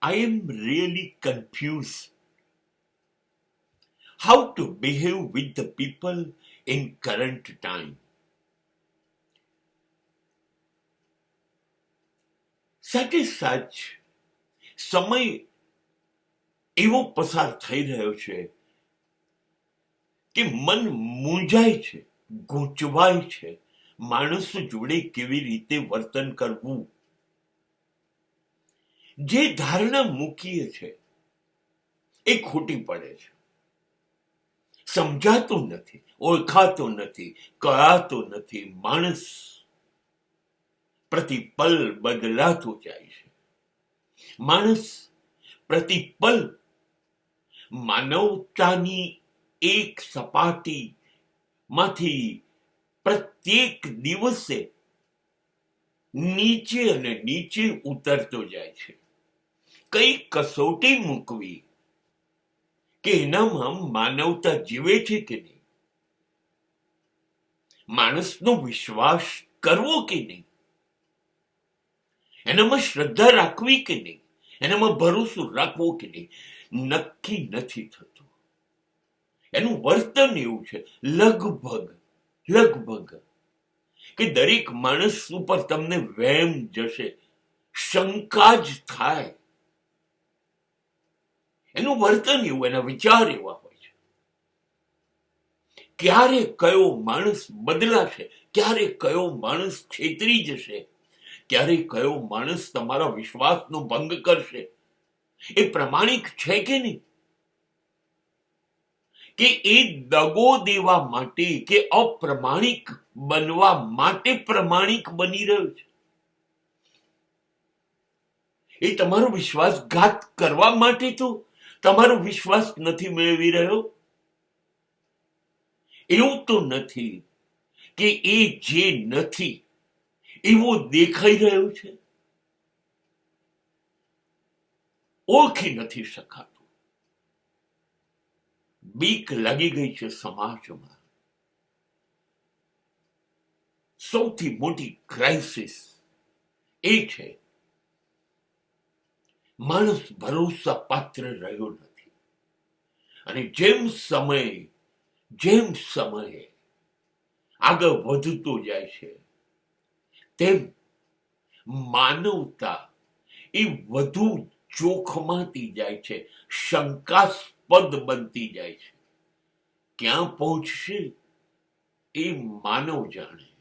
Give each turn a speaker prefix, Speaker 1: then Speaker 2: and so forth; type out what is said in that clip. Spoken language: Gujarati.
Speaker 1: I am really confused how to behave with the people in current time. સાથે સાચ સમય એવો પસાર થઈ રહ્યો છે કે મન મૂંઝાય છે, ગૂંચવાય છે. માણસો જોડે કેવી રીતે વર્તન કરવું, જે ધારણા મૂકીએ છે એ ખોટી પડે છે. સમજાતું નથી, ઓળખાતો નથી, કળાતો નથી. માણસ પ્રતિપલ બદલાતો જાય છે. માણસ પ્રતિપલ માનવતાની એક સપાટી માંથી પ્રત્યેક દિવસે નીચે અને નીચે ઉતરતો જાય છે. કઈ કસોટી મૂકવી કે એનામાં માનવતા જીવે છે કે નહીં, માણસનો વિશ્વાસ કરવો કે નહીં, એનામાં શ્રદ્ધા રાખવી કે નહીં, એનામાં ભરોસો રાખવો કે નહીં, નક્કી નથી થતું. એનું વર્તન એવું છે લગભગ કે દરેક માણસ ઉપર તમને વહેમ જશે, શંકા જ થાય. એનું વર્તન એવું, એના વિચાર એવા હોય છે. ક્યારે કયો માણસ બદલાશે, ક્યારે કયો માણસ છેતરી જશે, ક્યારે કયો માણસ તમારા વિશ્વાસનો ભંગ કરશે, એ પ્રમાણિક છે કે નહીં, કે એ દગો દેવા માટે કે અપ્રમાણિક બનવા માટે પ્રમાણિક બની રહ્યો છે, એ તમારો વિશ્વાસઘાત કરવા માટે તો તમારો વિશ્વાસ નથી મેળવી રહ્યો. એવું તો નથી કે એ જે નથી એવો દેખાઈ રહ્યો છે, ઓળખી નથી શકાતું. બીક લાગી ગઈ છે સમાજમાં. સૌથી મોટી ક્રાઇસિસ એ છે માણસ ભરોસા પાત્ર રહ્યો નથી. અને જેમ સમય આગળ વધતો જાય છે તેમ માનવતા એ વધુ જોખમાતી જાય છે, શંકાસ્પદ બનતી જાય છે. ક્યાં પહોંચશે એ માનવ જાણે.